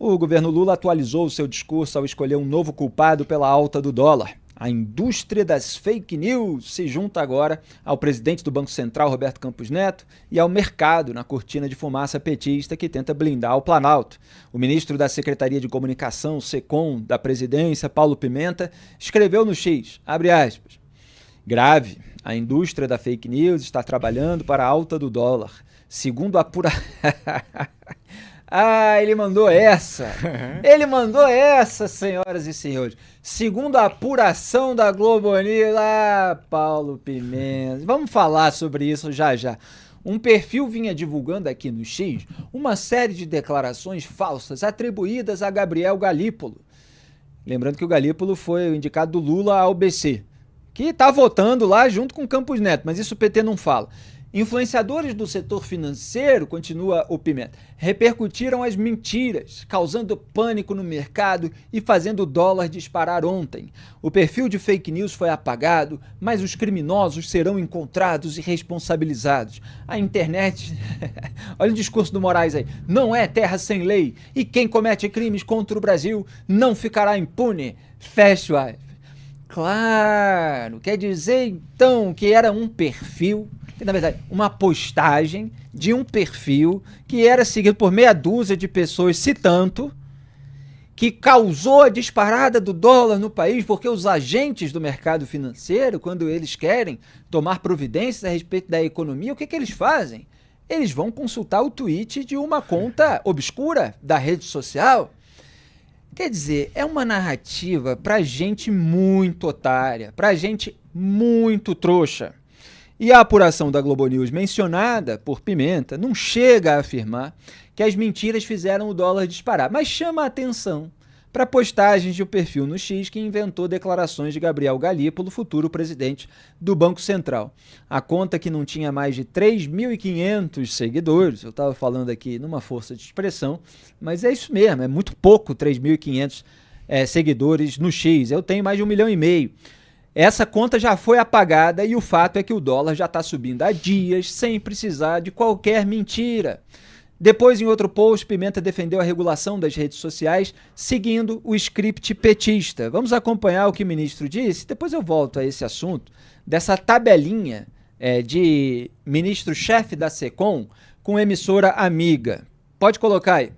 O governo Lula atualizou o seu discurso ao escolher um novo culpado pela alta do dólar. A indústria das fake news se junta agora ao presidente do Banco Central, Roberto Campos Neto, e ao mercado na cortina de fumaça petista que tenta blindar o Planalto. O ministro da Secretaria de Comunicação, SECOM, da presidência, Paulo Pimenta, escreveu no X, abre aspas, grave, a indústria da fake news está trabalhando para a alta do dólar. Segundo a ele mandou essa. Ele mandou essa, senhoras e senhores. Segundo a apuração da Globo News, Paulo Pimenta. Vamos falar sobre isso já já. Um perfil vinha divulgando aqui no X uma série de declarações falsas atribuídas a Gabriel Galípolo. Lembrando que o Galípolo foi o indicado do Lula ao BC, que está votando lá junto com o Campos Neto, mas isso o PT não fala. Influenciadores do setor financeiro, continua o Pimenta, repercutiram as mentiras, causando pânico no mercado e fazendo o dólar disparar ontem. O perfil de fake news foi apagado, mas os criminosos serão encontrados e responsabilizados. A internet, olha o discurso do Moraes aí, não é terra sem lei e quem comete crimes contra o Brasil não ficará impune. Fecha o aspas. Claro, quer dizer então que era um perfil, na verdade, uma postagem de um perfil que era seguido por meia dúzia de pessoas, se tanto, que causou a disparada do dólar no país, porque os agentes do mercado financeiro, quando eles querem tomar providências a respeito da economia, o que eles fazem? Eles vão consultar o tweet de uma conta obscura da rede social. Quer dizer, é uma narrativa pra gente muito otária, pra gente muito trouxa. E a apuração da Globo News mencionada por Pimenta não chega a afirmar que as mentiras fizeram o dólar disparar, mas chama a atenção para postagens de um perfil no X que inventou declarações de Gabriel Galípolo, futuro presidente do Banco Central. A conta, que não tinha mais de 3.500 seguidores, eu estava falando aqui numa força de expressão, mas é isso mesmo, é muito pouco 3.500 seguidores no X, eu tenho mais de 1,5 milhão. Essa conta já foi apagada e o fato é que o dólar já está subindo há dias sem precisar de qualquer mentira. Depois, em outro post, Pimenta defendeu a regulação das redes sociais, seguindo o script petista. Vamos acompanhar o que o ministro disse? Depois eu volto a esse assunto, dessa tabelinha de ministro-chefe da SECOM com emissora amiga. Pode colocar aí.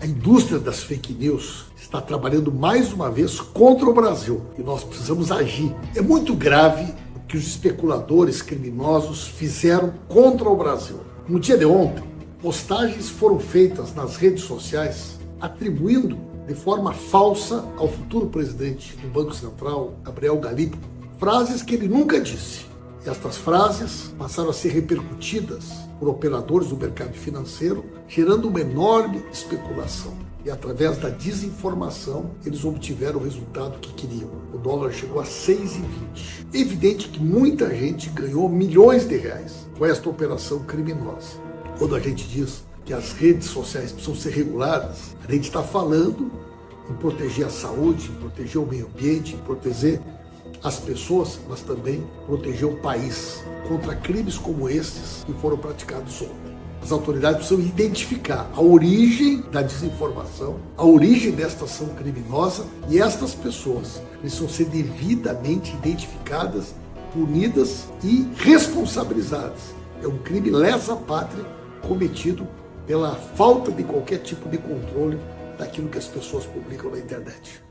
A indústria das fake news está trabalhando mais uma vez contra o Brasil e nós precisamos agir. É muito grave o que os especuladores criminosos fizeram contra o Brasil. No dia de ontem, postagens foram feitas nas redes sociais atribuindo de forma falsa ao futuro presidente do Banco Central, Gabriel Galípolo, frases que ele nunca disse. E estas frases passaram a ser repercutidas por operadores do mercado financeiro, gerando uma enorme especulação. E através da desinformação, eles obtiveram o resultado que queriam. O dólar chegou a 6,20. É evidente que muita gente ganhou milhões de reais com esta operação criminosa. Quando a gente diz que as redes sociais precisam ser reguladas, a gente está falando em proteger a saúde, em proteger o meio ambiente, em proteger as pessoas, mas também proteger o país contra crimes como estes que foram praticados ontem. As autoridades precisam identificar a origem da desinformação, a origem desta ação criminosa, e estas pessoas precisam ser devidamente identificadas, punidas e responsabilizadas. É um crime lesa-pátria cometido pela falta de qualquer tipo de controle daquilo que as pessoas publicam na internet.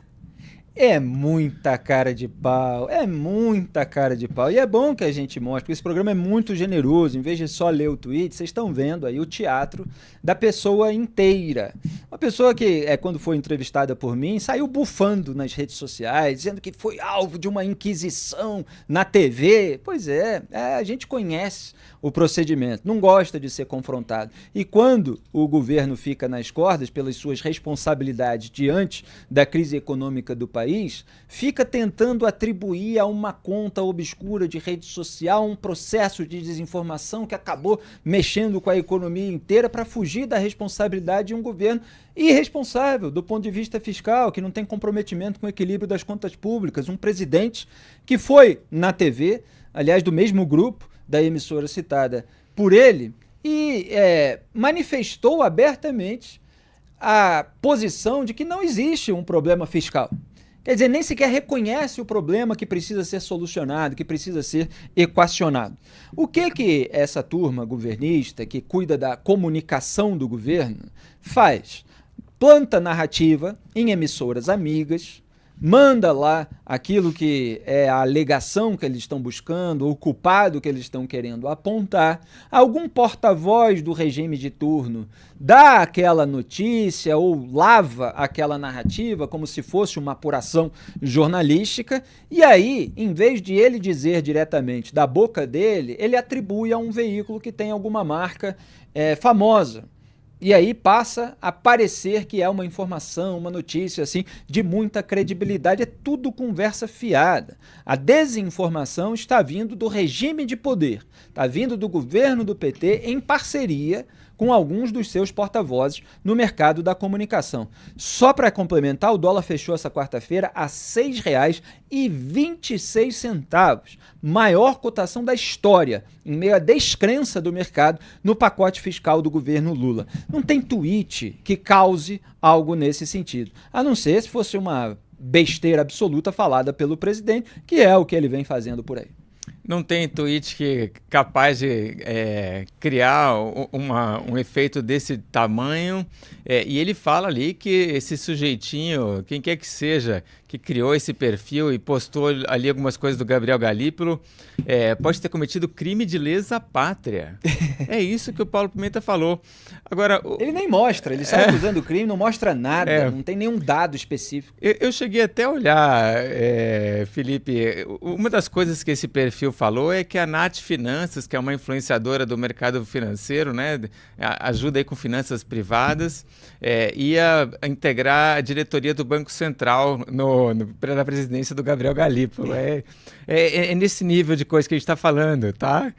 É muita cara de pau, é muita cara de pau. E é bom que a gente mostre, porque esse programa é muito generoso. Em vez de só ler o tweet, vocês estão vendo aí o teatro da pessoa inteira. Uma pessoa que, quando foi entrevistada por mim, saiu bufando nas redes sociais, dizendo que foi alvo de uma inquisição na TV. Pois a gente conhece o procedimento, não gosta de ser confrontado. E quando o governo fica nas cordas pelas suas responsabilidades diante da crise econômica do país, fica tentando atribuir a uma conta obscura de rede social um processo de desinformação que acabou mexendo com a economia inteira para fugir da responsabilidade de um governo irresponsável do ponto de vista fiscal, que não tem comprometimento com o equilíbrio das contas públicas. Um presidente que foi na TV, aliás, do mesmo grupo da emissora citada por ele, e manifestou abertamente a posição de que não existe um problema fiscal. Quer dizer, nem sequer reconhece o problema que precisa ser solucionado, que precisa ser equacionado. O que essa turma governista, que cuida da comunicação do governo, faz? Planta narrativa em emissoras amigas, manda lá aquilo que é a alegação que eles estão buscando, o culpado que eles estão querendo apontar. Algum porta-voz do regime de turno dá aquela notícia ou lava aquela narrativa como se fosse uma apuração jornalística, e aí, em vez de ele dizer diretamente da boca dele, ele atribui a um veículo que tem alguma marca famosa. E aí passa a parecer que é uma informação, uma notícia assim de muita credibilidade. É tudo conversa fiada. A desinformação está vindo do regime de poder, está vindo do governo do PT em parceria com alguns dos seus porta-vozes no mercado da comunicação. Só para complementar, o dólar fechou essa quarta-feira a R$ 6,26, maior cotação da história, em meio à descrença do mercado no pacote fiscal do governo Lula. Não tem tweet que cause algo nesse sentido, a não ser se fosse uma besteira absoluta falada pelo presidente, que é o que ele vem fazendo por aí. Não tem tweet que capaz de criar um efeito desse tamanho, e ele fala ali que esse sujeitinho, quem quer que seja, que criou esse perfil e postou ali algumas coisas do Gabriel Galípolo, pode ter cometido crime de lesa pátria. É isso que o Paulo Pimenta falou. Agora, ele nem mostra, ele sai acusando o crime, não mostra nada, não tem nenhum dado específico. Eu cheguei até a olhar, Felipe, uma das coisas que esse perfil falou é que a Nath Finanças, que é uma influenciadora do mercado financeiro, né, ajuda aí com finanças privadas, ia integrar a diretoria do Banco Central na presidência do Gabriel Galípolo. É nesse nível de coisa que a gente está falando, tá?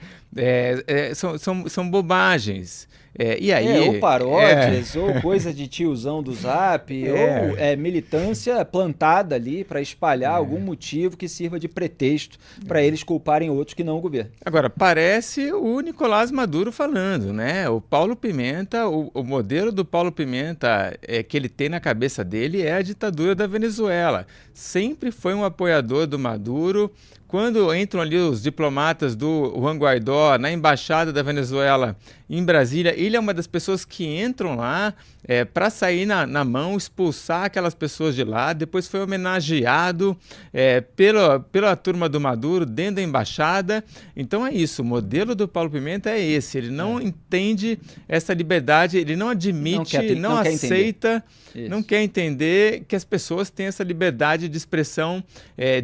São bobagens. E aí, ou paródias, ou coisa de tiozão do Zap, ou militância plantada ali para espalhar algum motivo que sirva de pretexto para eles culparem outros que não o governo. Agora, parece o Nicolás Maduro falando, né? O Paulo Pimenta, o modelo do Paulo Pimenta que ele tem na cabeça dele é a ditadura da Venezuela. Sempre foi um apoiador do Maduro. Quando entram ali os diplomatas do Juan Guaidó na embaixada da Venezuela em Brasília, ele é uma das pessoas que entram lá para sair na mão, expulsar aquelas pessoas de lá. Depois foi homenageado pela turma do Maduro dentro da embaixada. Então é isso, o modelo do Paulo Pimenta é esse. Ele não entende essa liberdade, ele não admite, não aceita, não quer entender que as pessoas têm essa liberdade de expressão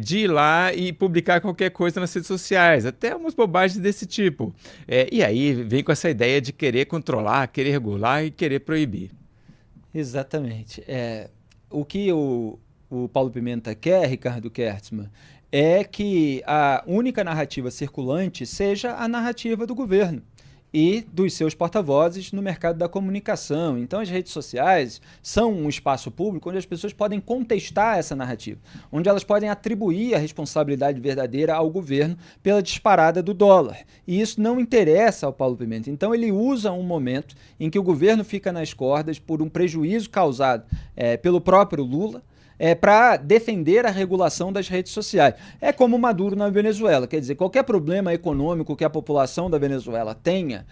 de ir lá e publicar qualquer coisa nas redes sociais, até umas bobagens desse tipo. E aí vem com essa ideia de querer controlar, querer regular e querer proibir. Exatamente. O que o Paulo Pimenta quer, Ricardo Kertzmann, é que a única narrativa circulante seja a narrativa do governo e dos seus porta-vozes no mercado da comunicação. Então as redes sociais são um espaço público onde as pessoas podem contestar essa narrativa, onde elas podem atribuir a responsabilidade verdadeira ao governo pela disparada do dólar. E isso não interessa ao Paulo Pimenta. Então ele usa um momento em que o governo fica nas cordas por um prejuízo causado pelo próprio Lula, para defender a regulação das redes sociais. É como o Maduro na Venezuela, quer dizer, qualquer problema econômico que a população da Venezuela tenha,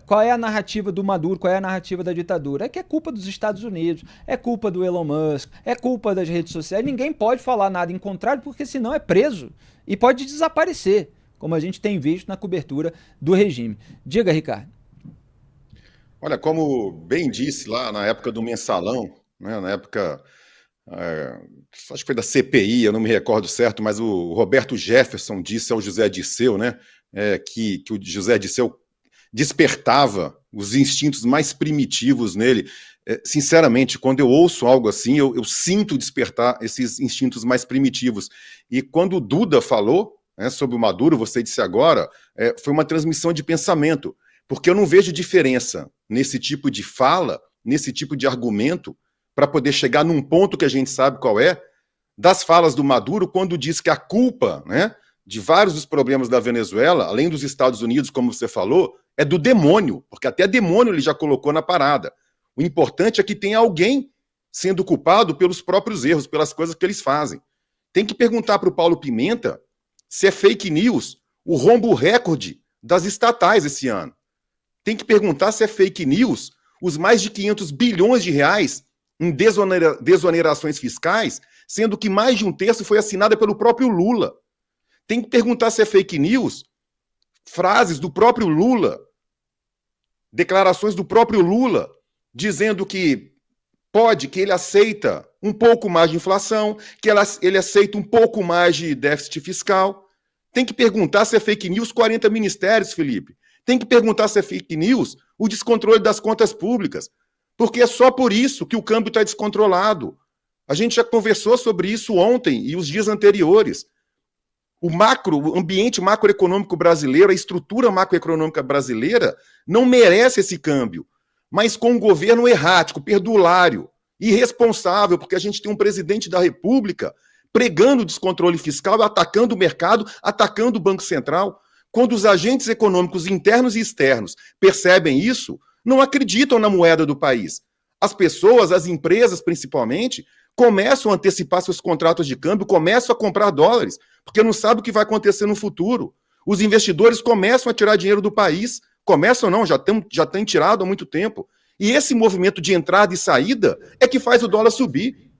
qual é a narrativa do Maduro, qual é a narrativa da ditadura? É que é culpa dos Estados Unidos, é culpa do Elon Musk, é culpa das redes sociais. Ninguém pode falar nada em contrário, porque senão é preso e pode desaparecer, como a gente tem visto na cobertura do regime. Diga, Ricardo. Olha, como bem disse lá na época do Mensalão, né, na época... acho que foi da CPI, eu não me recordo certo, mas o Roberto Jefferson disse ao José Dirceu, né, que o José Dirceu despertava os instintos mais primitivos nele. Sinceramente, quando eu ouço algo assim, eu sinto despertar esses instintos mais primitivos. E quando o Duda falou, né, sobre o Maduro, você disse agora, foi uma transmissão de pensamento, porque eu não vejo diferença nesse tipo de fala, nesse tipo de argumento, para poder chegar num ponto que a gente sabe qual das falas do Maduro, quando diz que a culpa, né, de vários dos problemas da Venezuela, além dos Estados Unidos, como você falou, é do demônio, porque até demônio ele já colocou na parada. O importante é que tem alguém sendo culpado pelos próprios erros, pelas coisas que eles fazem. Tem que perguntar para o Paulo Pimenta se é fake news o rombo recorde das estatais esse ano. Tem que perguntar se é fake news os mais de 500 bilhões de reais em desonerações fiscais, sendo que mais de um terço foi assinada pelo próprio Lula. Tem que perguntar se é fake news frases do próprio Lula, declarações do próprio Lula, dizendo que ele aceita um pouco mais de inflação, que ele aceita um pouco mais de déficit fiscal. Tem que perguntar se é fake news 40 ministérios, Felipe. Tem que perguntar se é fake news o descontrole das contas públicas, porque é só por isso que o câmbio está descontrolado. A gente já conversou sobre isso ontem e os dias anteriores. O ambiente macroeconômico brasileiro, a estrutura macroeconômica brasileira não merece esse câmbio, mas com um governo errático, perdulário, irresponsável, porque a gente tem um presidente da República pregando o descontrole fiscal, atacando o mercado, atacando o Banco Central. Quando os agentes econômicos internos e externos percebem isso, não acreditam na moeda do país. As pessoas, as empresas principalmente, começam a antecipar seus contratos de câmbio, começam a comprar dólares, porque não sabem o que vai acontecer no futuro. Os investidores começam a tirar dinheiro do país, começam não, já têm tirado há muito tempo. E esse movimento de entrada e saída é que faz o dólar subir.